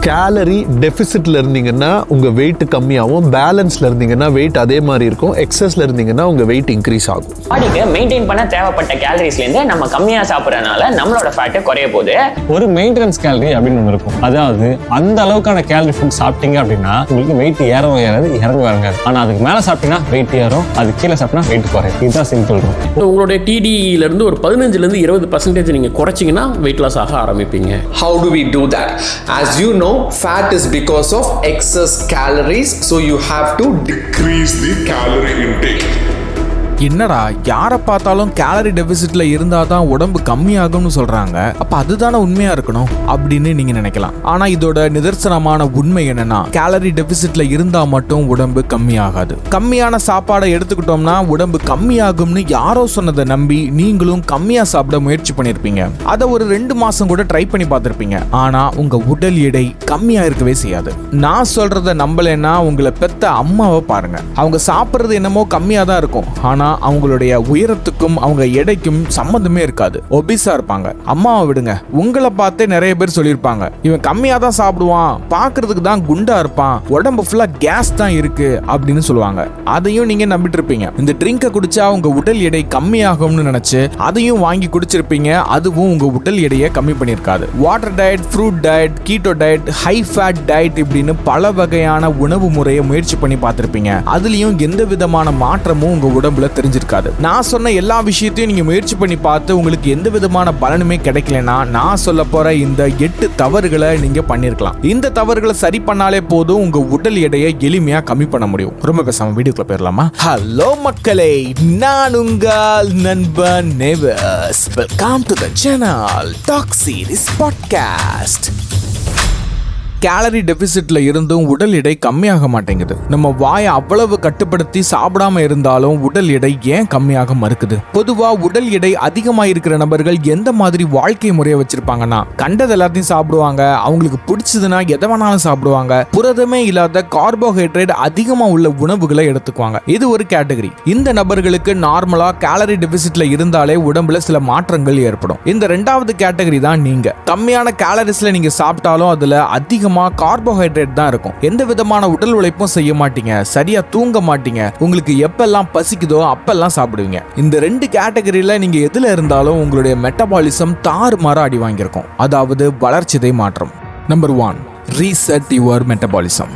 Gallery டெபிசிட்ல இருந்தீங்கன்னா உங்க wait கம்மியாகும், பேலன்ஸ்ல இருந்தீங்கன்னா வெயிட் அதே மாதிரி இருக்கும், எக்ஸஸ்ல இருந்தீங்கன்னா உங்க வெயிட் இன்க்ரீஸ் ஆகும். பாடிக்கு மெயின்டைன் பண்ண தேவைப்பட்ட கேலரிஸ்ல இருந்து நம்ம கம்மியா சாப்பிடறதுனால நம்மளோட ஃபேட் குறைய போகுது. ஒரு மெயின்டெனன்ஸ் கேலரி அப்படின்னு ஒன்று இருக்கும். அதாவது அந்த அளவுக்கான கேலரி ஃபுட் சாப்பிட்டீங்க அப்படின்னா உங்களுக்கு வெயிட் ஏறவும் ஏறாது, இறங்கும் இறங்காது. ஆனா அதுக்கு மேல சாப்பிட்டீங்கன்னா வெயிட் ஏறும், அது கீழே சாப்பிட்டா வெயிட் குறையும். இதுதான் சிம்பிள். உங்களுடைய டிடில இருந்து ஒரு 15% 20% நீங்க குறைச்சிங்கன்னா வெயிட் லாஸ் ஆக ஆரம்பிப்பீங்க. How do we do that? As you know, fat is because of excess calories, so you have to decrease the calorie intake. என்னடா யாரை பார்த்தாலும் கேலரி டெபிசிட்ல இருந்தாதான் உடம்பு கம்மியாகும்னு சொல்றாங்க, அப்ப அதுதானே உண்மையா இருக்கணும் அப்படின்னு நீங்க நினைக்கலாம். ஆனா இதோட நிதர்சனமான உண்மை என்னன்னா, கேலரி டெபிசிட்ல இருந்தா மட்டும் உடம்பு கம்மியாகாது. கம்மியான சாப்பாடை எடுத்துக்கிட்டோம்னா உடம்பு கம்மியாகும்னு யாரோ சொன்னதை நம்பி நீங்களும் கம்மியா சாப்பிட முயற்சி பண்ணிருப்பீங்க. அதை ஒரு 2 மாசம் கூட ட்ரை பண்ணி பார்த்திருப்பீங்க. ஆனா உங்க உடல் எடை கம்மியா இருக்கவே செய்யாது. நான் சொல்றத நம்பலன்னா உங்களை பெத்த அம்மாவை பாருங்க. அவங்க சாப்பிடுறது என்னமோ கம்மியா தான் இருக்கும், ஆனா அவங்களுடைய உயரத்துக்கும் அவங்க எடைக்கும் சம்பந்தமே இருக்காது. ஒபிசா இருப்பாங்க. அம்மாவை விடுங்க, உங்களை பார்த்தே நிறைய பேர் சொல்லியிருப்பாங்க, இவன் கம்மியா தான் சாப்பிடுவான், பாக்குறதுக்கு தான் குண்டா இருப்பான், உடம்பு ஃபுல்லா கேஸ் தான் இருக்கு அப்படின்னு சொல்லுவாங்க. அதையும் நீங்க நம்பிட்டு இருப்பீங்க. இந்த ட்ரிங்கை குடிச்சா உங்க உடல் எடை கம்மியாகும்னு நினைச்சு அதையும் வாங்கி குடிச்சிருப்பீங்க. அதுவும் உங்க உடல் எடையை கம்மி பண்ணிருக்காது. Water diet, fruit diet, keto diet, high fat diet இப்படின்னு பல வகையான உணவு முறையை முயற்சி பண்ணி பார்த்திருப்பீங்க. அதுலயும் எந்த விதமான மாற்றமும் உங்க உடம்புல தெரிஞ்சிருக்காது. நான் சொன்ன எல்லா விஷயத்தையும் நீங்க முயற்சி பண்ணி பார்த்து உங்களுக்கு எந்த விதமான பலனுமே கிடைக்கலனா நான் சொல்ல போற இந்த 8 தவறுகளை நீங்க பண்ணிருக்கலாம். இந்த தவறுகளை சரி பண்ணாலே போதும் உங்க உடல் எடையை எளிமையா கம்மி பண்ண முடியும். ரொம்ப பேசாம வீடியோக்குள்ள போயிடலாமா? ஹலோ மக்களே, நான் உங்கள் நண்பன் நேவர்ஸ். Welcome to the channel talk series podcast. Calorie டெபிசிட்ல இருந்தும் உடல் எடை கம்மியாக மாட்டேங்குது. நம்ம வாயை அவ்வளவு கட்டுப்படுத்தி சாப்பிடாம இருந்தாலும் உடல் எடை ஏன் கம்மியாக மறுக்குது? பொதுவா உடல் எடை அதிகமா இருக்கிற நபர்கள் எந்த மாதிரி வாழ்க்கை முறையை வச்சிருப்பாங்கன்னா, கண்டது எல்லாத்தையும் சாப்பிடுவாங்க, அவங்களுக்கு பிடிச்சதுன்னா எதை வேணாலும் சாப்பிடுவாங்க, புரதமே இல்லாத கார்போஹைட்ரேட் அதிகமா உள்ள உணவுகளை எடுத்துக்குவாங்க. இது ஒரு கேட்டகரி. இந்த நபர்களுக்கு நார்மலா கேலரி டெபிசிட்ல இருந்தாலே உடம்புல சில மாற்றங்கள் ஏற்படும். இந்த 2வது கேட்டகரி தான் நீங்க. கம்மியான கேலரிஸ்ல நீங்க சாப்பிட்டாலும் அதுல அதிகமா கார்போஹைட்ரேட் தான் இருக்கும். எந்த விதமான உடல் உழைப்பும் செய்ய மாட்டீங்க, சரியா தூங்க மாட்டீங்க, உங்களுக்கு எப்பெல்லாம் பசிக்குதோ அப்பெல்லாம் சாப்பிடுவீங்க. இந்த 2 கேட்டகரியில நீங்க எதுல இருந்தாலும் உங்களுடைய மெட்டபாலிசம் தாறுமாறா அடி வாங்கியிருக்கும். அதாவது வளர்ச்சிதை மாற்றம். Number 1, reset your metabolism.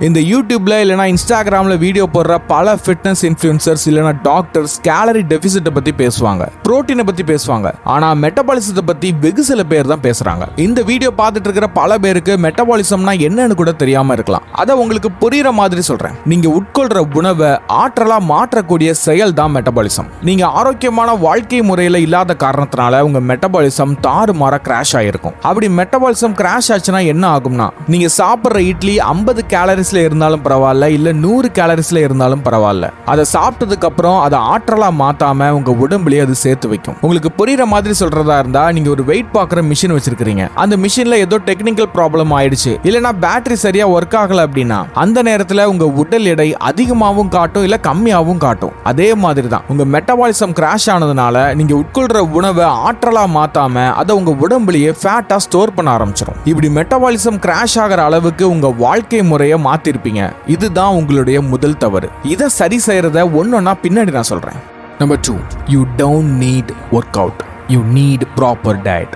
இந்த யூடியூப்ல இல்லைனா இன்ஸ்டாகிராம்ல வீடியோ போடுற பல ஃபிட்னஸ் இன்ஃப்ளூயன்சர்ஸ் இல்லைனா டாக்டர்ஸ் கேலரி டெபிசிட்டை பத்தி பேசுவாங்க, புரோட்டீனை பத்தி பேசுவாங்க. ஆனா மெட்டபாலிசத்தை பத்தி வெகு சில பேர் தான் பேசுறாங்க. இந்த வீடியோ பார்த்துட்டு இருக்கிற பல பேருக்கு மெட்டபாலிசம்னா என்னன்னு கூட தெரியாம இருக்கலாம். அதை உங்களுக்கு புரியுற மாதிரி சொல்றேன். நீங்க உட்கொள்ற உணவை ஆற்றலா மாற்றக்கூடிய செயல் தான் மெட்டபாலிசம். நீங்க ஆரோக்கியமான வாழ்க்கை முறையில இல்லாத காரணத்தினால உங்க மெட்டபாலிசம் தாறுமாறா கிராஷ் ஆயிருக்கும். அப்படி மெட்டபாலிசம் கிராஷ் ஆச்சுன்னா என்ன ஆகும்னா, நீங்க சாப்பிடுற இட்லி 50 கேலரி இருந்தாலும் பரவாயில்ல, இல்ல 100 கேலரிஸ்ல இருந்தாலும் பரவாயில்ல, அதை சாப்பிட்டதுக்கு அப்புறம் அதை ஆற்றலா மாத்தாம உங்க உடம்புலயே அது சேர்த்து வைக்கும். உங்களுக்கு புரியுற மாதிரி சொல்றதா இருந்தா, நீங்க ஒரு வெயிட் பார்க்குற மிஷின் வச்சிருக்கீங்க. அந்த மிஷின்ல ஏதோ டெக்னிக்கல் ப்ராப்ளம் ஆயிடுச்சு, இல்லனா பேட்டரி சரியா ஒர்க் ஆகல அப்படின்னா அந்த நேரத்துல உங்க உடல் எடை அதிகமாகவும் காட்டும், இல்ல கம்மியாகவும் காட்டும். அதே மாதிரி தான் உங்க மெட்டபாலிசம் கிராஷ் ஆனதுனால நீங்க உட்கொள்ற உணவை ஆற்றலா மாத்தாம அதை உங்க உடம்புலயே ஃபேட்டா ஸ்டோர் பண்ண ஆரம்பிச்சிடும். இப்படி மெட்டபாலிசம் கிராஷ் ஆகிற அளவுக்கு உங்க வாழ்க்கை முறையை மாத்திருப்பீங்க. இதுதான் உங்களுடைய முதல் தவறு. இதை சரி செய்யறத ஒன்னொன்னா பின்னாடி நான் சொல்றேன். Number 2, you don't need workout, you need proper diet.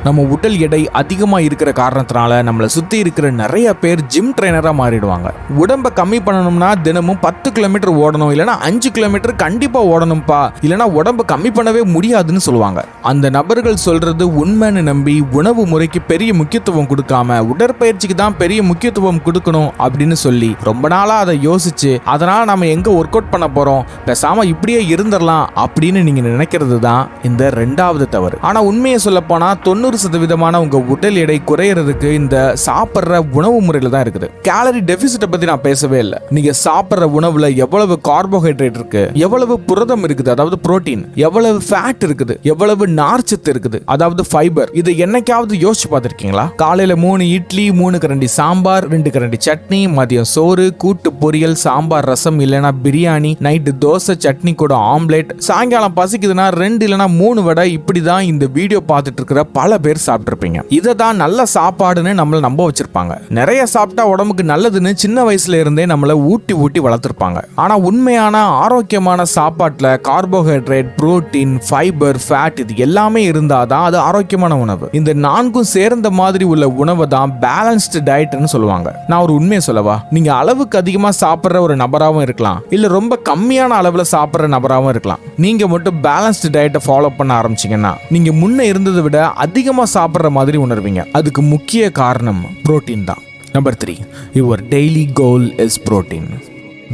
நம்ம உடல் எடை அதிகமாக இருக்கிற காரணத்தினால நம்மளை சுற்றி இருக்கிற நிறைய பேர் ஜிம் ட்ரைனராக மாறிடுவாங்க. உடம்பை கம்மி பண்ணணும்னா தினமும் 10 கிலோமீட்டர் ஓடணும், இல்லைனா 5 கிலோமீட்டர் கண்டிப்பாக ஓடணும்ப்பா, இல்லைனா உடம்பை கம்மி பண்ணவே முடியாதுன்னு சொல்லுவாங்க. அந்த நபர்கள் சொல்றது உண்மைன்னு நம்பி உணவு முறைக்கு பெரிய முக்கியத்துவம் கொடுக்காம உடற்பயிற்சிக்கு தான் பெரிய முக்கியத்துவம் கொடுக்கணும் அப்படின்னு சொல்லி ரொம்ப நாளாக அதை யோசிச்சு அதனால நம்ம எங்கே ஒர்க் அவுட் பண்ண போகிறோம், பேசாம இப்படியே இருந்துடலாம் அப்படின்னு நீங்கள் நினைக்கிறது தான் இந்த 2வது தவறு. ஆனால் உண்மையை சொல்லப்போனால் 90% உங்க உடல் எடை குறையறதுக்கு இந்த சாப்பிடுற உணவு முறையில தான் இருக்குது. கேலரி டெபிசிட்டை பத்தி நான் பேசவே இல்லை. நீங்க சாப்பிடுற உணவுல எவ்வளவு கார்போஹைட்ரேட் இருக்கு, எவ்வளவு புரதம் இருக்குது அதாவது புரோட்டீன், எவ்வளவு ஃபேட் இருக்குது, எவ்வளவு நார்ச்சத்து இருக்குது அதாவது ஃபைபர், இதை என்னைக்காவது யோசிச்சு பார்த்திருக்கீங்களா? காலையில 3 இட்லி, 3 கரண்டி சாம்பார், 2 கரண்டி சட்னி, மதியம் சோறு, கூட்டு பொரியல், சாம்பார் ரசம் இல்லைனா பிரியாணி, நைட்டு தோசை சட்னி கூட ஆம்லேட், சாயங்காலம் பசிக்குதுன்னா 2 இல்லைனா 3 வடை. இப்படிதான் இந்த வீடியோ பார்த்துட்டு இருக்கிற பல பேர் சாப்பிட்டிருப்பீங்க. இதை தான் நல்ல சாப்பாடுன்னு நம்மள நம்ப வச்சிருப்பாங்க. நிறைய சாப்பிட்டா உடம்புக்கு நல்லதுன்னு சின்ன வயசுல இருந்தே நம்மள ஊட்டி ஊட்டி வளர்த்துருப்பாங்க. ஆனா உண்மையான ஆரோக்கியமான சாப்பாட்டுல கார்போஹைட்ரேட், புரோட்டீன், ஃபைபர், ஃபேட் இது எல்லாமே இருந்தாதான் அது ஆரோக்கியமான உணவு. இந்த 4ம் சேர்ந்த மாதிரி உள்ள உணவை தான் பேலன்ஸ்டு டயட்னு சொல்லுவாங்க. நான் ஒரு உண்மையை சொல்லவா, நீங்க அளவுக்கு அதிகமா சாப்பிடுற ஒரு நபராகவும் இருக்கலாம், இல்ல ரொம்ப கம்மியான அளவுல சாப்பிடுற நபராகவும் இருக்கலாம். நீங்க மட்டும் பேலன்ஸ்டு டயட்டை ஃபாலோ பண்ண ஆரம்பிச்சீங்கன்னா நீங்க முன்ன இருந்ததை விட அதிகமா சாப்பிடுற மாதிரி உணர்வீங்க. அதுக்கு முக்கிய காரணம் புரோட்டீன் தான். Number 3, your daily goal is protein.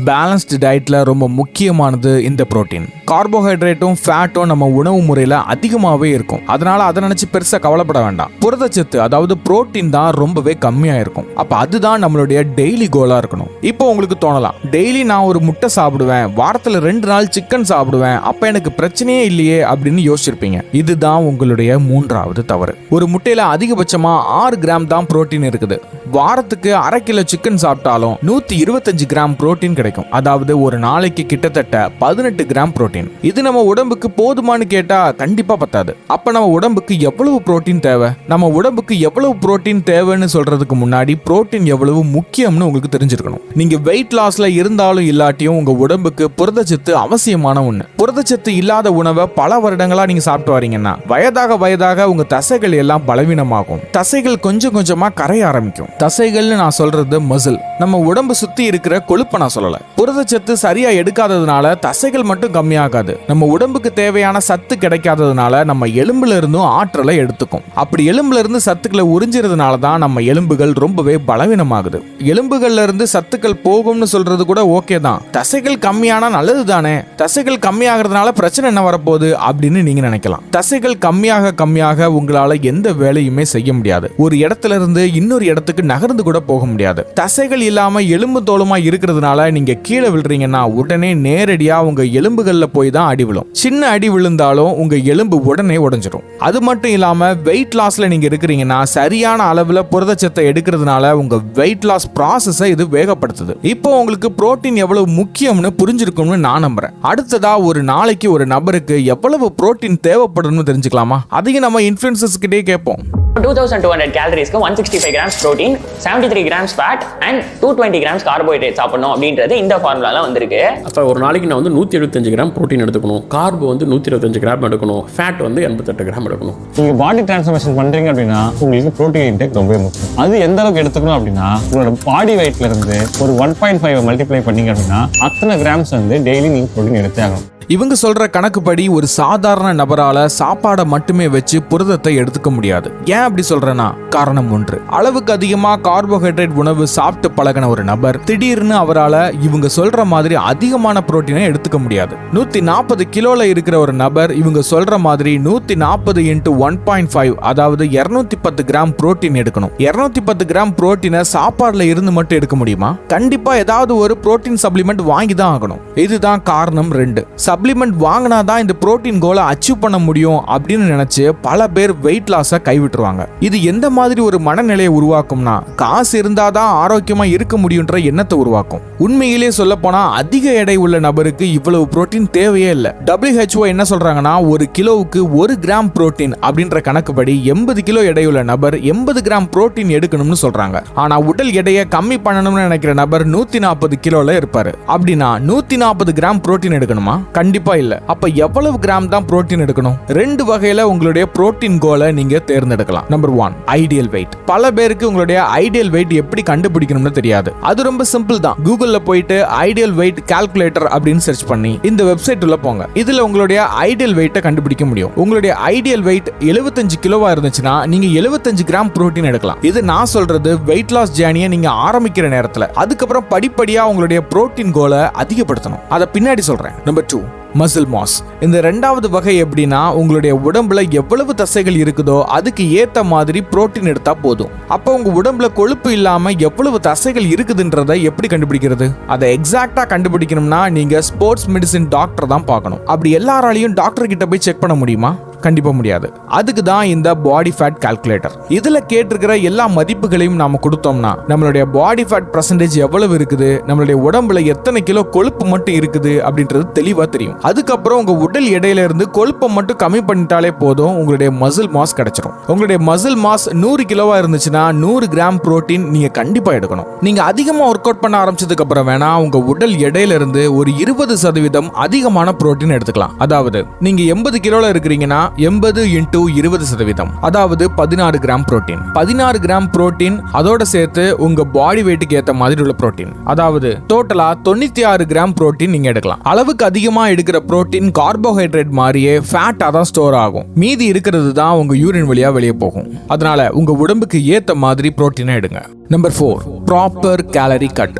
Balanced டயட்ல ரொம்ப முக்கியமானது இந்த புரோட்டீன். கார்போஹைட்ரேட்டும் ஃபேட்டும் நம்ம உணவு முறையில அதிகமாகவே இருக்கும். அதனால அதை நினைச்சு பெருசா கவலைப்பட வேண்டாம். புரதச்சத்து அதாவது புரோட்டீன் தான் ரொம்பவே கம்மியா இருக்கும். அப்ப அதுதான் நம்மளுடைய டெய்லி கோலா இருக்கணும். இப்போ உங்களுக்கு தோணலாம், டெய்லி நான் ஒரு முட்டை சாப்பிடுவேன், வாரத்துல 2 நாள் சிக்கன் சாப்பிடுவேன், அப்ப எனக்கு பிரச்சனையே இல்லையே அப்படின்னு யோசிச்சிருப்பீங்க. இதுதான் உங்களுடைய 3வது தவறு. ஒரு முட்டையில அதிகபட்சமா 6 கிராம் தான் புரோட்டீன் இருக்குது. வாரத்துக்கு 1/2 கிலோ சிக்கன் சாப்பிட்டாலும் 125 கிராம் புரோட்டீன் கிடைக்கும். அதாவது ஒரு நாளைக்கு கிட்டத்தட்ட 18 கிராம் புரோட்டீன். இது நம்ம உடம்புக்கு போதுமானு கேட்டா கண்டிப்பா பத்தாது. அப்ப நம்ம உடம்புக்கு எவ்வளவு புரோட்டீன் தேவை? நம்ம உடம்புக்கு எவ்வளவு புரோட்டீன் தேவைன்னு சொல்றதுக்கு முன்னாடி புரோட்டீன் எவ்வளவு முக்கியம்னு உங்களுக்கு தெரிஞ்சிருக்கணும். நீங்க வெயிட் லாஸ்ல இருந்தாலும் இல்லாட்டியும் உங்க உடம்புக்கு புரதச்சத்து அவசியமான ஒண்ணு. புரதச்சத்து இல்லாத உணவை பல வருடங்களா நீங்க சாப்பிட்டு வரீங்கன்னா வயதாக உங்க தசைகள் எல்லாம் பலவீனமாகும். தசைகள் கொஞ்சம் கொஞ்சமா கரைய ஆரம்பிக்கும். தசைகள்னு நான் சொல்றது மசில், நம்ம உடம்பு சுத்தி இருக்கிற கொழுப்பை நான் சொல்லல. புரதச்சத்து சரியா எடுக்காததுனால தசைகள் மட்டும் கம்மியாகாது, நம்ம உடம்புக்கு தேவையான சத்து கிடைக்காததுனால நம்ம எலும்புல இருந்தும் ஆற்றலை எடுத்துக்கும். அப்படி எலும்புல இருந்து சத்துக்களை உறிஞ்சிறதுனால தான் நம்ம எலும்புகள் ரொம்பவே பலவீனமாகுது. எலும்புகள்ல இருந்து சத்துக்கள் போகும்னு சொல்றது கூட ஓகே தான். தசைகள் கம்மியானா நல்லது தானே, தசைகள் கம்மியாகிறதுனால பிரச்சனை என்ன வரப்போகுது அப்படின்னு நீங்க நினைக்கலாம். தசைகள் கம்மியாக உங்களால எந்த வேலையுமே செய்ய முடியாது. ஒரு இடத்துல இருந்து இன்னொரு இடத்துக்கு நகர்ந்து கூட போக முடியாது. தசைகள் இல்லாம எலும்பு தோலுமா இருக்கிறதுனால நீங்க கீழே விழுறீங்கன்னா உடனே நேரடியா உங்க எலும்புகள்ல போய் தான் அடி விழும். சின்ன அடி விழுந்தாலும் உங்க எலும்பு உடனே உடைஞ்சிரும். அது மட்டும் இல்லாம வெயிட் லாஸ்ல நீங்க இருக்கிறீங்கன்னா சரியான அளவுல புரதச்சத்தை எடுக்கிறதுனால உங்க வெயிட் லாஸ் ப்ராசஸை இது வேகப்படுத்துது. இப்போ உங்களுக்கு புரோட்டீன் எவ்வளவு முக்கியம்னு புரிஞ்சிருக்கும்னு நான் நம்புறேன். அடுத்ததா ஒரு நாளைக்கு ஒரு நபருக்கு எவ்வளவு புரோட்டீன் தேவைப்படும்னு தெரிஞ்சுக்கலாமா? அதையும் நம்ம இன்ஃப்ளூயன்சர்ஸ் கிட்டே கேட்போம். 2200 கேலரிஸ்க்கு 165 grams protein, 73 grams fat and 220 grams carbohydrate சாப்பிடணும் அப்படின்றது இந்த ஃபார்முலால வந்திருக்கு. அப்போ ஒரு நாளைக்கு நான் வந்து 175 கிராம் ப்ரோட்டீன் எடுத்துக்கணும், கார்போ வந்து 125 கிராம் எடுக்கணும், ஃபேட் வந்து 88 கிராம் எடுக்கணும். நீங்க பாடி டிரான்ஸ்ஃபர்மேஷன் பண்றீங்க அப்படின்னா உங்களுக்கு ப்ரோட்டீன் இன்டேக் ரொம்ப முக்கியம். அது எந்த அளவுக்கு எடுத்துக்கணும் அப்படின்னா உங்களோட பாடி வெயிட்ல இருந்து ஒரு 1.5 மல்டிப்ளை பண்ணீங்க அப்படின்னா அத்தனை கிராம்ஸ் வந்து டெய்லி நீங்க ப்ரோட்டீன் எடுத்தே ஆகணும். இவங்க சொல்ற கணக்குப்படி ஒரு சாதாரண நபரால சாப்பாடை மட்டுமே வச்சு புரதத்தை எடுத்துக்க முடியாது. ஏன் அப்படி சொல்றேன்னா காரணம் ஒன்று, அளவுக்கு அதிகமா கார்போஹைட்ரேட் உணவு சாப்பிட்டு பழகின ஒரு நபர் திடீர்னு அவரால் இவங்க சொல்ற மாதிரி அதிகமான புரோட்டீனை எடுத்துக்க முடியாது. 140 கிலோல இருக்கிற ஒரு நபர் இவங்க சொல்ற மாதிரி 140 × 1.5 அதாவது 210 கிராம் புரோட்டீன் எடுக்கணும். 210 கிராம் புரோட்டீனை சாப்பாடுல இருந்து மட்டும் எடுக்க முடியுமா? கண்டிப்பா ஏதாவது ஒரு புரோட்டீன் சப்ளிமெண்ட் வாங்கி தான் ஆகணும். இதுதான் காரணம் 2. சப்ளிமெண்ட் வாங்கினாதான் இந்த புரோட்டீன் கோலை அச்சீவ் பண்ண முடியும் அப்படின்னு நினைச்சு பல பேர் வெயிட் லாஸை கைவிட்டுருவாங்க. இது எந்த மாதிரி ஒரு மனநிலையை உருவாக்கும்னா காசு இருந்தாதான் ஆரோக்கியமா இருக்க முடியுன்ற எண்ணத்தை உருவாக்கும். உண்மையிலே சொல்ல போனா அதிக எடை உள்ள நபருக்கு இவ்வளவு புரோட்டீன் தேவையே இல்லை. WHO என்ன சொல்றாங்கன்னா 1 கிலோவுக்கு 1 கிராம் புரோட்டீன் அப்படின்ற கணக்குப்படி 80 கிலோ எடையுள்ள நபர் 80 கிராம் புரோட்டீன் எடுக்கணும்னு சொல்றாங்க. ஆனா உடல் எடையை கம்மி பண்ணணும்னு நினைக்கிற நபர் 140 கிலோல இருப்பாரு. அப்படின்னா 140 கிராம் புரோட்டீன் எடுக்கணுமா? கண்டிப்பா இல்ல. அப்ப எவ்வளவு கிராம் தான் புரோட்டீன் எடுக்கணும்? 2 வகையில உங்களுடைய புரோட்டீன் கோலை நீங்க தேர்ந்தெடுக்கலாம். Number 1, ideal wait. பல பேருக்கு உங்களுடைய ஐடியல் வெயிட் எப்படி கண்டுபிடிக்கணும்னு தெரியாது. அது ரொம்ப சிம்பிள் தான். கூகுள்ல போயிட்டு ஐடியல் வெயிட் கால்குலேட்டர் அப்படின்னு சர்ச் பண்ணி இந்த வெப்சைட் உள்ள போங்க. இதுல உங்களுடைய ஐடியல் வெயிட்டை கண்டுபிடிக்க முடியும். உங்களுடைய ஐடியல் வெயிட் 75 கிலோவா இருந்துச்சுன்னா நீங்க 75 கிராம் புரோட்டீன் எடுக்கலாம். இது நான் சொல்றது வெயிட் லாஸ் ஜேர்னியை நீங்க ஆரம்பிக்கிற நேரத்துல. அதுக்கப்புறம் படிப்படியா உங்களுடைய புரோட்டீன் கோலை அதிகப்படுத்தணும். அதை பின்னாடி சொல்றேன். Number 2, muscle mass. இந்த 2வது வகை எப்படின்னா உங்களுடைய உடம்புல எவ்வளவு தசைகள் இருக்குதோ அதுக்கு ஏத்த மாதிரி புரோட்டீன் எடுத்தா போதும். அப்போ உங்க உடம்புல கொழுப்பு இல்லாம எவ்வளவு தசைகள் இருக்குதுன்றதை எப்படி கண்டுபிடிக்கிறது? அதை எக்ஸாக்டா கண்டுபிடிக்கணும்னா நீங்க ஸ்போர்ட்ஸ் மெடிசின் டாக்டர் தான் பார்க்கணும். அப்படி எல்லாராலையும் டாக்டர் கிட்ட போய் செக் பண்ண முடியுமா? கண்டிப்பா முடியாது. அதுக்கு தான் இந்த பாடி ஃபேட் கால்குலேட்டர். இதுல கேட்டிருக்கிற எல்லா மதிப்புகளையும் நாம கொடுத்தோம்னா நம்மளுடைய பாடி ஃபேட் பர்சன்டேஜ் எவ்வளவு இருக்குது, நம்மளுடைய உடம்புல எத்தனை கிலோ கொழுப்பு மட்டும் இருக்குது அப்படின்றது தெளிவா தெரியும். அதுக்கப்புறம் உங்க உடல் எடையில இருந்து கொழுப்பை மட்டும் கம்மி பண்ணிட்டாலே போதும், உங்களுடைய மசில் மாஸ் கிடைச்சிடும். உங்களுடைய மசில் மாஸ் 100 கிலோவா இருந்துச்சுன்னா 100 கிராம் புரோட்டீன் நீங்க கண்டிப்பா எடுக்கணும். நீங்க அதிகமா ஒர்க் அவுட் பண்ண ஆரம்பிச்சதுக்கு அப்புறம் வேணா உங்க உடல் எடையில இருந்து ஒரு 20% அதிகமான புரோட்டீன் எடுத்துக்கலாம். அதாவது நீங்க 80 கிலோல இருக்கிறீங்கன்னா 80 × 20%, அதாவது 16 கிராம் புரோட்டீன். 16 கிராம் புரோட்டீன் அதோட சேர்த்து உங்க பாடி வெயிட்டுக்கு ஏத்த மாதிரி உள்ள புரோட்டீன், அதாவது டோட்டலா 96 கிராம் புரோட்டீன் நீங்க எடுக்கலாம். அளவுக்கு அதிகமா எடுக்கிற புரோட்டீன் கார்போஹைட்ரேட் மாதிரியே ஃபேட்டா தான் ஸ்டோர் ஆகும். மீதி இருக்கிறது தான் உங்க யூரின் வழியா வெளியே போகும். அதனால உங்க உடம்புக்கு ஏத்த மாதிரி புரோட்டீனை எடுங்க. Number 4, proper calorie cut.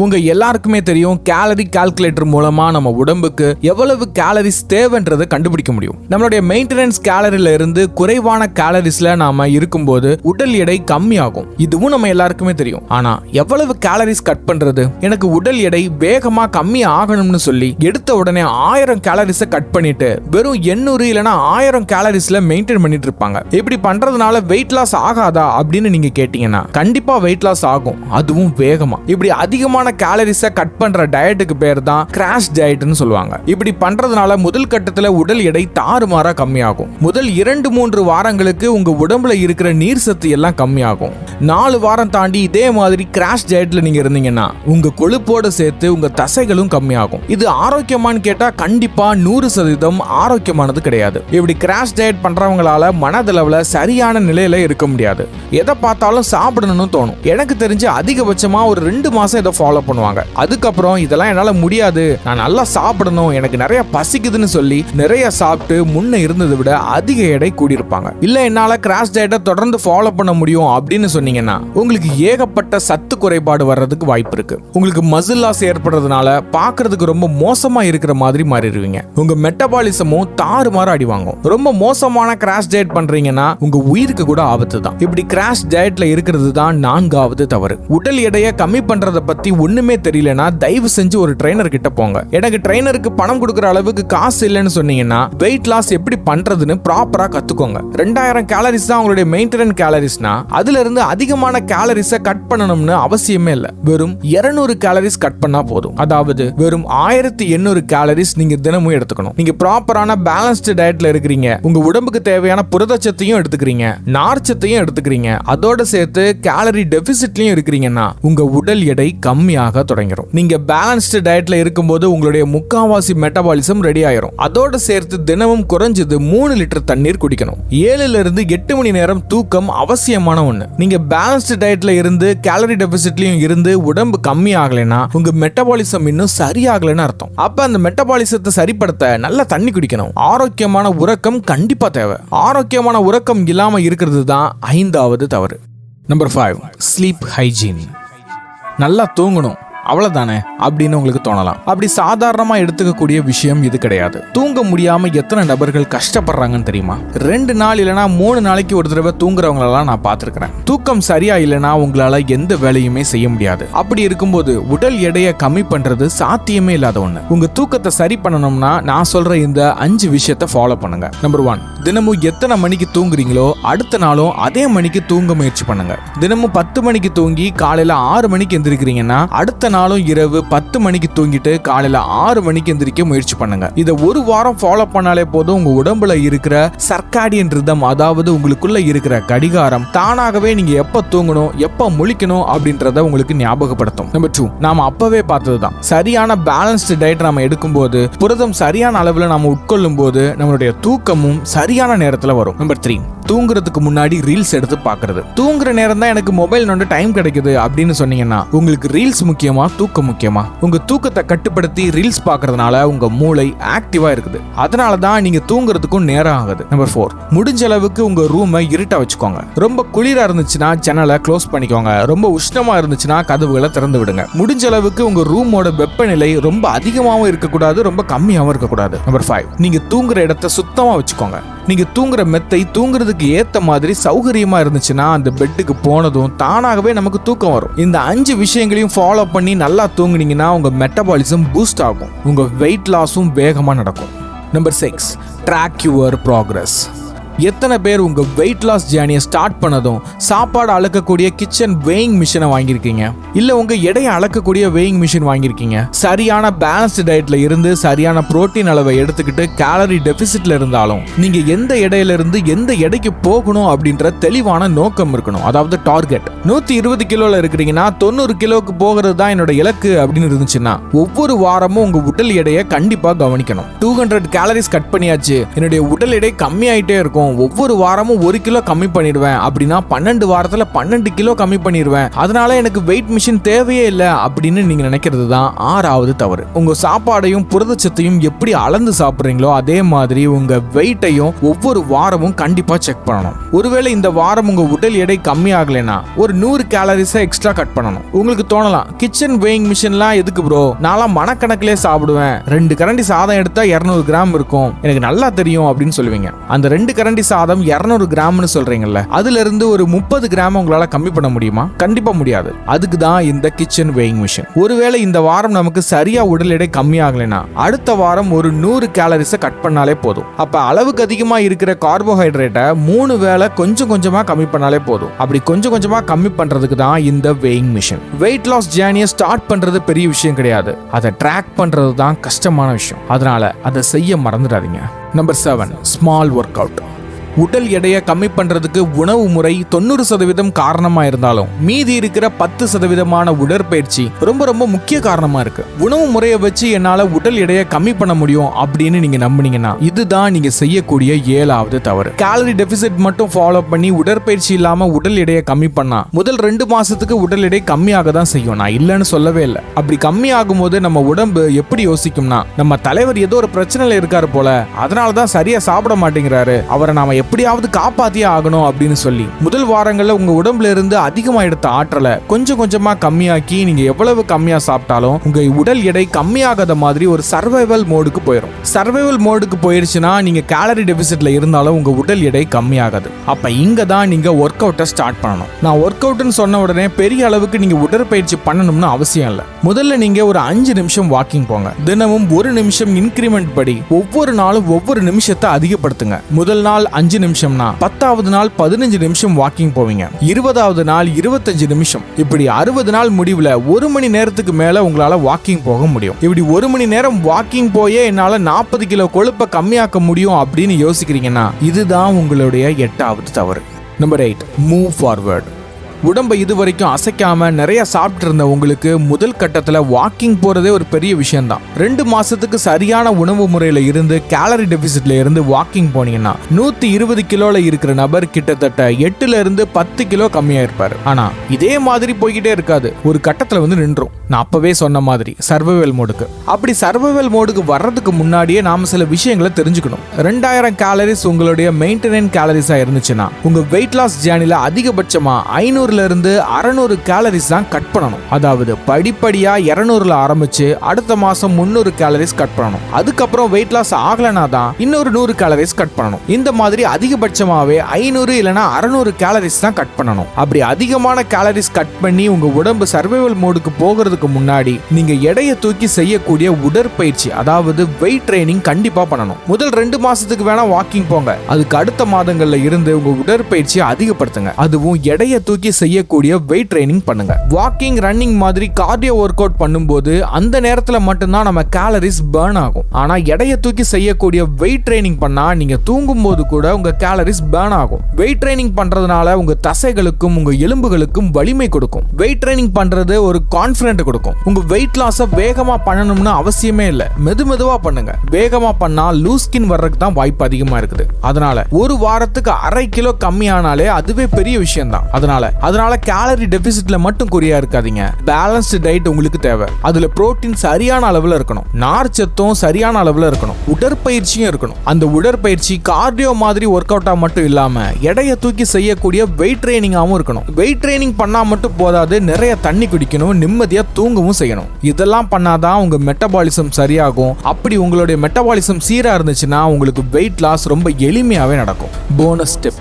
உங்க எல்லாருக்குமே தெரியும், கேலரி கால்குலேட்டர் மூலமா நம்ம உடம்புக்கு எவ்வளவு கேலரிஸ் தேவைன்றதை கண்டுபிடிக்க முடியும். நம்மளுடைய மெயின்டெனன்ஸ் கேலரியில இருந்து குறைவான கேலரிஸ்ல நாம இருக்கும்போது உடல் எடை கம்மியாகும். இதுவும் நம்ம எல்லாருக்குமே தெரியும். ஆனா எவ்வளவு கேலரிஸ் கட் பண்றது? எனக்கு உடல் எடை வேகமா கம்மி ஆகணும்னு சொல்லி எடுத்த உடனே 1000 கேலரிஸை கட் பண்ணிட்டு வெறும் 800 இல்லனா 1000 கேலரிஸ்ல மெயின்டைன் பண்ணிட்டு இருப்பாங்க. இப்படி பண்றதுனால வெயிட் லாஸ் ஆகாதா அப்படின்னு நீங்க கேட்டீங்கன்னா கண்டிப்பா வெயிட் லாஸ் ஆகும், அதுவும் வேகமா. இப்படி அதிகமான கேலரிஸை கட் பண்ற டயட்டுக்கு பேர் தான் கிராஷ் டயட்னு சொல்லுவாங்க. இப்படி பண்றதுனால முதல் கட்டத்துல உடல் எடை தாறுமாறா கம்மியாகும். முதல் 2-3 வாரங்களுக்கு உங்க உடம்புல இருக்கிற நீர் சத்து எல்லாம் கம்மியாகும். 4 வாரம் தாண்டி இதே மாதிரி கிராஷ் டயட்ல நீங்க இருந்தீங்கன்னா உங்க கொழுப்போட சேர்த்து உங்க தசைகளும் கம்மியாகும். இது ஆரோக்கியமானு கேட்டா கண்டிப்பா 100% ஆரோக்கியமானது கிடையாது. இப்படி கிராஷ் டயட் பண்றவங்களால மனதளவுல சரியான நிலையில இருக்க முடியாது. எதை பார்த்தாலும் சாப்பிடணும்னு தோணும். எனக்கு தெரிஞ்சு அதிகபட்சமா ஒரு 2 மாசம் இதை ஃபாலோ பண்ணுவாங்க. அதுக்கப்புறம் இதெல்லாம் என்னால முடியாது, நான் நல்லா சாப்பிடணும், எனக்கு நிறைய பசிக்குதுன்னு சொல்லி நிறைய சாப்பிட்டு முன்ன இருந்ததை விட அதிக எடை கூடியிருப்பாங்க. இல்ல என்னால கிராஷ் டயட்டை தொடர்ந்து ஃபாலோ பண்ண முடியும் அப்படின்னு சொன்னீங்கன்னா உங்களுக்கு ஏகப்பட்ட சத்து குறைபாடு வர்றதுக்கு வாய்ப்பு இருக்கு. உங்களுக்கு மசில் லாஸ் ஏற்படுறதுனால பாக்குறதுக்கு ரொம்ப மோசமா இருக்கிற மாதிரி மாறிடுவீங்க. உங்க மெட்டபாலிசமும் தாறுமாறு அடி வாங்கும். ரொம்ப மோசமான கிராஷ் டயட் பண்றீங்கன்னா உங்க உயிருக்கு கூட ஆபத்து தான். இப்படி கிராஷ் டயட்ல இருக்கிறது தான் 4வது தவறு. உடல் எடையை கம்மி பண்றத பத்தி ஒண்ணுமே தெரியலனா தயவு செஞ்சு ஒரு ட்ரெய்னர் கிட்ட போங்க. எனக்கு ட்ரெய்னருக்கு பணம் கொடுக்குற அளவுக்கு காசு இல்லைன்னு சொன்னீங்கன்னா வெயிட் லாஸ் எப்படி பண்றதுன்னு ப்ராப்பரா கத்துக்கோங்க. 2000 கேலரிஸ் தான் உங்களுடைய மெயின்டெனன்ஸ் கேலரிஸ்னா அதுல இருந்து அதிகமான கேலரிஸை கட் பண்ணணும்னு அவசியமே இல்ல. வெறும் 200 கேலரிஸ் கட் பண்ணா போதும். அதாவது வெறும் 1800 கேலரிஸ் நீங்க தினமும் எடுத்துக்கணும். நீங்க ப்ராப்பரான பேலன்ஸ்டு டயட்ல இருக்கிறீங்க, உங்க உடம்புக்கு தேவையான புரதச்சத்தையும் எடுத்துக்கிறீங்க, நார்ச்சத்தையும் எடுத்துக்கிறீங்க, அதோட சேர்த்து கேலரி டெபிசிட்லயும் இருக்கிறீங்கன்னா உங்க உடல் எடை கம்மியாக தொடங்கிடும். நீங்க பேலன்ஸ்டு டயட்ல இருக்கும்போது உங்களுடைய முக்காவாசி மெட்டபாலிசம் ரெடி ஆயிரும். அதோட சேர்த்து தினமும் குறைஞ்சது 3 லிட்டர் தண்ணீர் குடிக்கணும். 7 இருந்து 8 மணி நேரம் தூக்கம் அவசியமான ஒண்ணு. நீங்க பேலன்ஸ்டு டயட்ல இருந்து கேலரி டெபிசிட்லயும் இருந்து உடம்பு கம்மி ஆகலைன்னா உங்க மெட்டபாலிசம் இன்னும் சரியாகலைன்னு அர்த்தம். அப்ப அந்த மெட்டபாலிசத்தை சரிப்படுத்த நல்ல தண்ணி குடிக்கணும். ஆரோக்கியமான உறக்கம் கண்டிப்பா தேவை. ஆரோக்கியமான உறக்கம் இல்லாம இருக்கிறது தான் 5வது தவறு. Number 5, sleep hygiene. நல்லா தூங்கணும் அவ்வளவுதானே அப்படின்னு உங்களுக்கு தோணலாம். அப்படி சாதாரணமா எடுத்துக்கக்கூடிய விஷயம் இது கிடையாது. தூங்க முடியாம எத்தனை நபர்கள் கஷ்டப்படுறாங்கன்னு தெரியுமா? 2 நாள் இல்லனா 3 நாளைக்கு ஒரு தடவை தூங்குறவங்களெல்லாம் நான் பார்த்திருக்கிறேன். தூக்கம் சரியா இல்லைன்னா உங்களால எந்த வேலையுமே செய்ய முடியாது. அப்படி இருக்கும்போது உடல் எடையை கம்மி பண்றது சாத்தியமே இல்லாத ஒண்ணு. உங்க தூக்கத்தை சரி பண்ணணும்னா நான் சொல்ற இந்த 5 விஷயத்தை ஃபாலோ பண்ணுங்க. நம்பர் 1, தினமும் எத்தனை மணிக்கு தூங்குறீங்களோ அடுத்த நாளும் அதே மணிக்கு தூங்க முயற்சி பண்ணுங்க. தினமும் 10 மணிக்கு தூங்கி காலையில 6 மணிக்கு எந்திரிக்கிறீங்கன்னா அடுத்த நாளும் இரவு 10 மணிக்கு தூங்கிட்டு காலையில 6 மணிக்கு எந்திரிக்க முயற்சி பண்ணுங்க. இதை 1 வாரம் ஃபாலோ பண்ணாலே போதும் உங்க உடம்புல இருக்கிற சர்க்காடியன் ரிதம், அதாவது உங்களுக்குள்ள இருக்கிற கடிகாரம் தானாகவே நீங்க எப்ப தூங்கணும் எப்ப முழிக்கணும் அப்படின்றத உங்களுக்கு ஞாபகப்படுத்தும். நம்பர் 2, நாம அப்பவே பார்த்ததுதான், சரியான பேலன்ஸ்டு டயட் நாம எடுக்கும்போது புரதம் சரியான அளவுல நாம உட்கொள்ளும் போது நம்மளுடைய தூக்கமும் சரியான நேரத்துல வரும். நம்பர் 3, தூங்குறதுக்கு முன்னாடி ரீல்ஸ் எடுத்து பாக்குறது. தூங்குற நேரம் தான் எனக்கு மொபைல் நோண்ட டைம் கிடைக்குது அப்படின்னு சொன்னீங்கன்னா உங்களுக்கு ரீல்ஸ் முக்கியமா தூக்கம் முக்கியமா? உங்க தூக்கத்தை கட்டுப்படுத்தி ரீல்ஸ் பாக்குறதுனால உங்க மூளை ஆக்டிவா இருக்குது. அதனால தான் நீங்க தூங்குறதுக்கும் நேரம் ஆகுது. நம்பர் 4, முடிஞ்ச அளவுக்கு உங்க ரூமை இருட்டா வச்சுக்கோங்க. ரொம்ப குளிரா இருந்துச்சுன்னா ஜன்னலை க்ளோஸ் பண்ணிக்கோங்க. ரொம்ப உஷ்ணமா இருந்துச்சுன்னா கதவுகளை திறந்து விடுங்க. முடிஞ்ச அளவுக்கு உங்க ரூமோட வெப்பநிலை ரொம்ப அதிகமாகவும் இருக்கக்கூடாது, ரொம்ப கம்மியாகவும் இருக்கக்கூடாது. நம்பர் 5, நீங்க தூங்குற இடத்தை சுத்தமா வச்சுக்கோங்க. நீங்க தூங்குற மெத்தை தூங்குறதுக்கு ஏத்த மாதிரி சௌகரியமா இருந்துச்சுன்னா அந்த பெட்டுக்கு போனதும் தானாகவே நமக்கு தூக்கம் வரும். இந்த 5 விஷயங்களையும் ஃபாலோ பண்ணி நல்லா தூங்குனீங்கன்னா உங்க மெட்டபாலிசம் பூஸ்ட் ஆகும். உங்க வெயிட் லாஸும் வேகமா நடக்கும். Number 6, track your progress. எத்தனை பேர் உங்க வெயிட் லாஸ் ஜேர்னியை ஸ்டார்ட் பண்ணதும் சாப்பாடு அளக்கக்கூடிய கிச்சன் வெயிங் மிஷினை வாங்கியிருக்கீங்க, இல்ல உங்க எடையை அளக்கக்கூடிய வெயிங் மிஷின் வாங்கியிருக்கீங்க. சரியான பேலன்ஸ்டு டயட்ல இருந்து சரியான புரோட்டீன் அளவை எடுத்துக்கிட்டு கேலரி டெபிசிட்ல இருந்தாலும் நீங்க எந்த எடையில இருந்து எந்த எடைக்கு போகணும் அப்படின்ற தெளிவான நோக்கம் இருக்கணும். அதாவது டார்கெட். 120 கிலோல இருக்கிறீங்கன்னா 90 கிலோக்கு போகிறது தான் என்னோட இலக்கு அப்படின்னு இருந்துச்சுன்னா ஒவ்வொரு வாரமும் உங்க உடல் எடையை கண்டிப்பா கவனிக்கணும். 200 கேலரிஸ் கட் பண்ணியாச்சு, என்னுடைய உடல் எடை கம்மியாயிட்டே இருக்கும், ஒவ்வொரு வாரமும் 1 கிலோ கம்மி பண்ணிடுவேன் அப்படின்னா 12 வாரத்துல 12 கிலோ கம்மி பண்ணிடுவேன், அதனால எனக்கு வெயிட் மிஷின் தேவையே இல்லை அப்படின்னு நீங்க நினைக்கிறது தான் 6வது தவறு. உங்க சாப்பாடையும் புரதச்சத்தையும் எப்படி அளந்து சாப்பிடுறீங்களோ அதே மாதிரி உங்க வெயிட்டையும் ஒவ்வொரு வாரமும் கண்டிப்பா செக் பண்ணணும். ஒருவேளை இந்த வாரம் உங்க உடல் எடை கம்மி ஆகலைன்னா ஒரு 100 கேலரிஸை எக்ஸ்ட்ரா கட் பண்ணணும். உங்களுக்கு தோணலாம், கிச்சன் வெயிங் மிஷின்லாம் எதுக்கு ப்ரோ, நான்லாம் மனக்கணக்கிலே சாப்பிடுவேன், 2 கரண்டி சாதம் எடுத்தா 200 கிராம் இருக்கும், எனக்கு நல்லா தெரியும் அப்படின்னு சொல்லுவீங்க. அந்த 2 கரண்டி சாதம் 200 கிராம்னு சொல்றீங்கல்ல, அதுல இருந்து ஒரு 30 கிராம் உங்களால கம்மி பண்ண முடியுமா? கண்டிப்பா முடியாது. அதுக்கு தான் இந்த கிச்சன் வெயிங் மிஷின். ஒருவேளை இந்த வாரம் நமக்கு சரியா உடல் எடை கம்மி ஆகலைன்னா அடுத்த வாரம் ஒரு 100 கேலரிஸை கட் பண்ணாலே போதும். அப்ப அளவுக்கு அதிகமா இருக்கிற கார்போஹைட்ரேட்டை 3 வேளை கொஞ்சம் கொஞ்சமா கம்மி பண்ணாலே போதும். அப்படி கொஞ்சம் கொஞ்சமா கம்மி பண்றதுக்கு தான் இந்த வெயிங் மிஷின். வெயிட் லாஸ் ஜேர்னியை ஸ்டார்ட் பண்றது பெரிய விஷயம் கிடையாது, அதை ட்ராக் பண்றது தான் கஷ்டமான விஷயம். அதனால அதை செய்ய மறந்துடாதீங்க. Number 7, small work out. உடல் எடையை கம்மி பண்றதுக்கு உணவு முறை 90% காரணமா இருந்தாலும் மீதி இருக்கிற 10% உடற்பயிற்சி ரொம்ப ரொம்ப முக்கிய காரணமா இருக்கு. உணவு முறையை வச்சு என்னால உடல் எடையை கம்மி பண்ண முடியும் அப்படின்னு நீங்க நம்புனீங்கன்னா இதுதான் நீங்க செய்யக்கூடிய 7வது தவறு. கேலரி டெபிசிட் மட்டும் ஃபாலோ பண்ணி உடற்பயிற்சி இல்லாம உடல் எடையை கம்மி பண்ணா முதல் 2 மாசத்துக்கு உடல் எடை கம்மியாக தான் செய்யும். நான் இல்லைன்னு சொல்லவே இல்லை. அப்படி கம்மி ஆகும் போது நம்ம உடம்பு எப்படி யோசிக்கும்னா, நம்ம தலைவர் ஏதோ ஒரு பிரச்சனையில இருக்காரு போல, அதனாலதான் சரியா சாப்பிட மாட்டேங்கிறாரு, அவரை நாம எப்படியாவது காப்பாத்தியே ஆகணும் அப்படின்னு சொல்லி முதல் வாரங்கள்ல உங்க உடம்புல இருந்து அதிகமா எடுத்த ஆற்றலை கொஞ்சம் கொஞ்சமா கம்மியாக்கி நீங்க எவ்வளவு கம்மியா சாப்பிட்டாலும் உங்க உடல் எடை கம்மியாகாத மாதிரி ஒரு சர்வைவல் மோடுக்கு போயிடும். சர்வைவல் மோடுக்கு போயிருச்சுன்னா நீங்க கேலரி டெபிசிட்ல இருந்தாலும் உங்க உடல் எடை கம்மியாகாது. அப்ப இங்க தான் நீங்க ஒர்க் அவுட்டை ஸ்டார்ட் பண்ணணும். நான் ஒர்க் அவுட்னு சொன்ன உடனே பெரிய அளவுக்கு நீங்க உடற்பயிற்சி பண்ணணும்னு அவசியம் இல்லை. முதல்ல நீங்க ஒரு 5 நிமிஷம் வாக்கிங் போங்க. தினமும் 1 நிமிஷம் இன்கிரிமெண்ட் படி ஒவ்வொரு நாளும் ஒவ்வொரு நிமிஷத்தை அதிகப்படுத்துங்க. முதல் நாள் 5 நிமிஷம்னா 10வது நாள் 15 நிமிஷம் வாக்கிங் போவீங்க, 20வது நாள் 25 நிமிஷம், இப்படி 60 நாள் முடிவுல 1 மணி நேரத்துக்கு மேல உங்களால வாக்கிங் போக முடியும். இப்படி 1 மணி நேரம் வாக்கிங் போயே என்னால 40 கிலோ கொழுப்பை கம்மியாக்க முடியும் அப்படின்னு யோசிக்கிறீங்கன்னா இதுதான் உங்களுடைய 8வது தவறு. Number 8, move forward. உடம்பை இது வரைக்கும் அசைக்காம நிறைய சாப்பிட்டு இருந்த உங்களுக்கு முதல் கட்டத்துல வாக்கிங் போறதே ஒரு பெரிய விஷயம் தான். 2 மாசத்துக்கு சரியான உணவு முறையில இருந்து கேலரி டெபிசிட்ல இருந்து வாக்கிங் போனீங்கன்னா 120 கிலோல இருக்கிற நபர் கிட்டத்தட்ட 8ல இருந்து 10 கிலோ கம்மியா இருப்பாரு. ஆனா இதே மாதிரி போய்கிட்டே இருக்காது, ஒரு கட்டத்துல வந்து நின்றும். நான் அப்பவே சொன்ன மாதிரி சர்வைவல் மோடுக்கு. அப்படி சர்வைவல் மோடுக்கு வர்றதுக்கு முன்னாடியே நாம சில விஷயங்களை தெரிஞ்சுக்கணும். 2000 கேலரிஸ் உங்களுடைய மெயின்டெனன்ஸ் கேலரிஸா இருந்துச்சுன்னா உங்க வெயிட் லாஸ் ஜேர்னில அதிகபட்சமா 500 இருந்து 600 கேலரிஸ் தான் கட் பண்ணணும். அதாவது படிப்படியா 200ல ஆரம்பிச்சு அடுத்த மாசம் 300 கேலரிஸ் கட் பண்ணணும். அதுக்கப்புறம் வெயிட் லாஸ் ஆகலனா தான் இன்னொரு 100 கேலரிஸ் கட் பண்ணணும். இந்த மாதிரி அதிகபட்சமாவே 500 இல்லனா 600 கேலரிஸ் தான் கட் பண்ணணும். அப்படி அதிகமான கேலரிஸ் கட் பண்ணி உங்க உடம்பு சர்வைவல் மோடுக்கு போகிறதுக்கு முன்னாடி நீங்க எடையை தூக்கி செய்யக்கூடிய உடற்பயிற்சி, அதாவது வெயிட் ட்ரைனிங் கண்டிப்பா பண்ணணும். முதல் 2 மாசத்துக்கு வேணா வாக்கிங் போங்க, அதுக்கு அடுத்த மாதங்கள்ல இருந்து உங்க உடற்பயிற்சியை அதிகப்படுத்துங்க. அதுவும் எடையை தூக்கி செய்யக்கூடிய வெயிட் ட்ரைனிங் பண்ணுங்க. வாக்கிங், ரன்னிங் மாதிரி கார்டியோ ஒர்க் அவுட் பண்ணும்போது அந்த நேரத்துல மட்டும்தான் நம்ம கேலரிஸ் பர்ன் ஆகும். ஆனா எடையை தூக்கி செய்யக்கூடிய வெயிட் ட்ரைனிங் பண்ணா நீங்க தூங்கும் போது கூட உங்க கேலரிஸ் பர்ன் ஆகும். வெயிட் ட்ரைனிங் பண்றதுனால உங்க தசைகளுக்கும் உங்க எலும்புகளுக்கும் வலிமை கொடுக்கும். வெயிட் ட்ரைனிங் பண்றது ஒரு கான்ஃபிடென்ட் கொடுக்கும். உங்க வெயிட் லாஸை வேகமா பண்ணணும்னு அவசியமே இல்லை, மெதுவா பண்ணுங்க. வேகமா பண்ணா லூஸ் ஸ்கின் வர்றதுக்கு தான் வாய்ப்பு அதிகமா இருக்குது. அதனால ஒரு வாரத்துக்கு 1/2 கிலோ கம்மி ஆனாலே அதுவே பெரிய விஷயம் தான். அதனால கேலரி டெபிசிட்ல மட்டும் குறியா இருக்காதீங்க. பேலன்ஸ்டு டயட் உங்களுக்கு தேவை. அதுல புரோட்டீன் சரியான அளவுல இருக்கணும், நார்ச்சத்தும் சரியான அளவுல இருக்கணும், உடற்பயிற்சியும் இருக்கணும். அந்த உடற்பயிற்சி கார்டியோ மாதிரி ஒர்க் அவுட்டா மட்டும் இல்லாம எடையை தூக்கி செய்யக்கூடிய வெயிட் ட்ரைனிங்காவும் இருக்கணும். வெயிட் ட்ரைனிங் பண்ணா மட்டும் போதாது, நிறைய தண்ணி குடிக்கணும், நிம்மதியா தூங்கவும் செய்யணும். இதெல்லாம் பண்ணாதான் உங்க மெட்டபாலிசம் சரியாகும். அப்படி உங்களுடைய மெட்டபாலிசம் சீரா இருந்துச்சுன்னா உங்களுக்கு வெயிட் லாஸ் ரொம்ப எளிமையாவே நடக்கும். போனஸ் டிப்: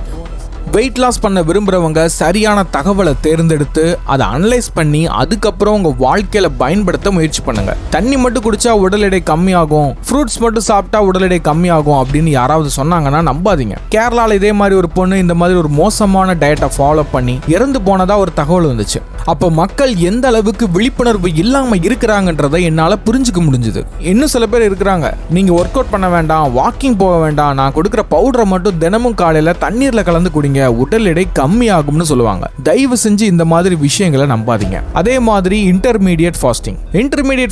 வெயிட் லாஸ் பண்ண விரும்புறவங்க சரியான தகவலை தேர்ந்தெடுத்து அதை அனலைஸ் பண்ணி அதுக்கப்புறம் உங்க வாழ்க்கையில பயன்படுத்த முயற்சி பண்ணுங்க. தண்ணி மட்டும் குடிச்சா உடல் எடை கம்மியாகும், ஃப்ரூட்ஸ் மட்டும் சாப்பிட்டா உடல் எடை கம்மியாகும் அப்படின்னு யாராவது சொன்னாங்கன்னா நம்பாதீங்க. கேரளால இதே மாதிரி ஒரு பொண்ணு இந்த மாதிரி ஒரு மோசமான டயட்டை ஃபாலோ பண்ணி இறந்து போனதா ஒரு தகவல் வந்துச்சு. அப்போ மக்கள் எந்த அளவுக்கு விழிப்புணர்வு இல்லாம இருக்கிறாங்கன்றதை என்னால புரிஞ்சுக்க முடிஞ்சுது. இன்னும் சில பேர் இருக்கிறாங்க, நீங்க ஒர்க் அவுட் பண்ண வேண்டாம், வாக்கிங் போக வேண்டாம், நான் கொடுக்குற பவுடரை மட்டும் தினமும் காலையில தண்ணீர்ல கலந்து குடிங்க, உடல் எடை கம்மி ஆகும்னு சொல்லுவாங்க. தயவு செஞ்சு இந்த மாதிரி விஷயங்களை நம்பாதீங்க. அதே மாதிரி இன்டர்மீடியட்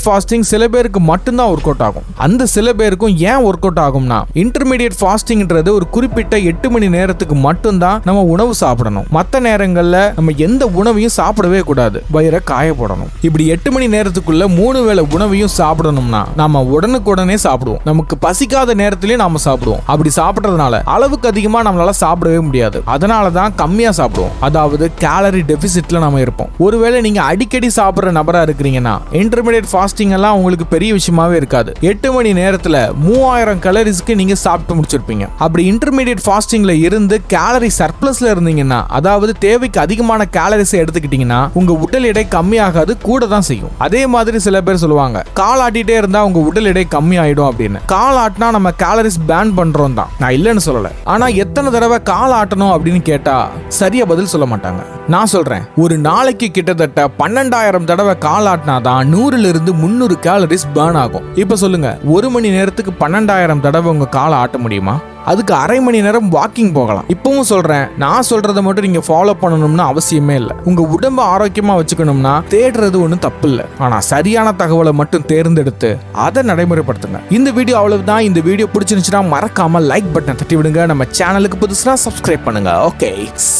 ஃபாஸ்டிங் சில பேருக்கு மட்டும்தான் ஒர்க் அவுட் ஆகும். அந்த சில பேருக்கும் ஏன் ஒர்க் அவுட் ஆகும்னா, இன்டர்மீடியட் ஃபாஸ்டிங்ன்றது ஒரு குறிப்பிட்ட 8 மணி நேரத்துக்கு மட்டும்தான் நம்ம உணவு சாப்பிடணும். மற்ற நேரங்கள்ல நம்ம எந்த உணவையும் சாப்பிடவே கூடாது, வயிறை காயப்படணும். இப்படி 8 மணி நேரத்துக்குள்ள 3 வேளை உணவையும் சாப்பிடணும்னா நாம உடனுக்குடனே சாப்பிடுவோம். நமக்கு பசிக்காத நேரத்திலேயே நாம சாப்பிடுவோம். அப்படி சாப்பிடுறதுனால அளவுக்கு அதிகமா நம்மளால சாப்பிடவே முடியாது. அதனாலதான் கம்மியா சாப்பிடுவோம், அதாவது கேலரி டெபிசிட்ல நாம இருப்போம். ஒருவேளை நீங்க அடிக்கடி சாப்பிடுற நபரா இருக்கிறீங்கன்னா இன்டர்மீடியட் ஃபாஸ்டிங் எல்லாம் உங்களுக்கு பெரிய விஷயமாவே இருக்காது. 8 மணி நேரத்துல 3000 கலோரிஸ்க்கு நீங்க சாப்பிட்டு முடிச்சிருப்பீங்க. அப்படி இன்டர்மீடியட் ஃபாஸ்டிங்ல இருந்து கேலரி சர்ப்ளஸ்ல இருந்தீங்கன்னா, அதாவது தேவைக்கு அதிகமான கேலரிஸ் எடுத்துக்கிட்டீங்கன்னா உங்க உடல் எடை கம்மியாகாது, கூட தான் செய்யும். அதே மாதிரி சில பேர் சொல்லுவாங்க, கால் ஆட்டிட்டே இருந்தா உங்க உடல் எடை கம்மி ஆயிடும் அப்படின்னு. கால் ஆட்டினா நம்ம கேலரிஸ் பேன் பண்றோம் தான், நான் இல்லைன்னு சொல்லல. ஆனா எத்தனை தடவை கால் ஆட்டணும் அப்படின்னு கேட்டா சரியா பதில் சொல்ல மாட்டாங்க. நான் சொல்றேன், ஒரு நாளைக்கு கிட்டத்தட்ட 12,000 தடவை கால் ஆட்டினாதான் 100 இருந்து 300 கேலரிஸ் பேர்ன் ஆகும். இப்ப சொல்லுங்க, 1 மணி நேரத்துக்கு 12,000 தடவை உங்க காலை ஆட்ட முடியுமா? அதுக்கு அரை மணி நேரம் வாக்கிங் போகலாம். இப்பவும் சொல்றேன், நான் சொல்றதை மட்டும் நீங்க ஃபாலோ பண்ணணும்னு அவசியமே இல்லை. உங்க உடம்ப ஆரோக்கியமா வச்சுக்கணும்னா தேடுறது ஒன்றும் தப்பு இல்லை. ஆனா சரியான தகவலை மட்டும் தேர்ந்தெடுத்து அதை நடைமுறைப்படுத்துங்க. இந்த வீடியோ அவ்வளவுதான். இந்த வீடியோ பிடிச்சிருந்துச்சுன்னா மறக்காம லைக் பட்டனை தட்டி விடுங்க. நம்ம சேனலுக்கு புதுசுனா சப்ஸ்கிரைப் பண்ணுங்க. ஓகே,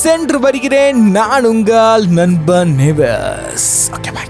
சென்று வருகிறேன். நான் உங்கள் நண்பன் நிவேஸ். Okay, by.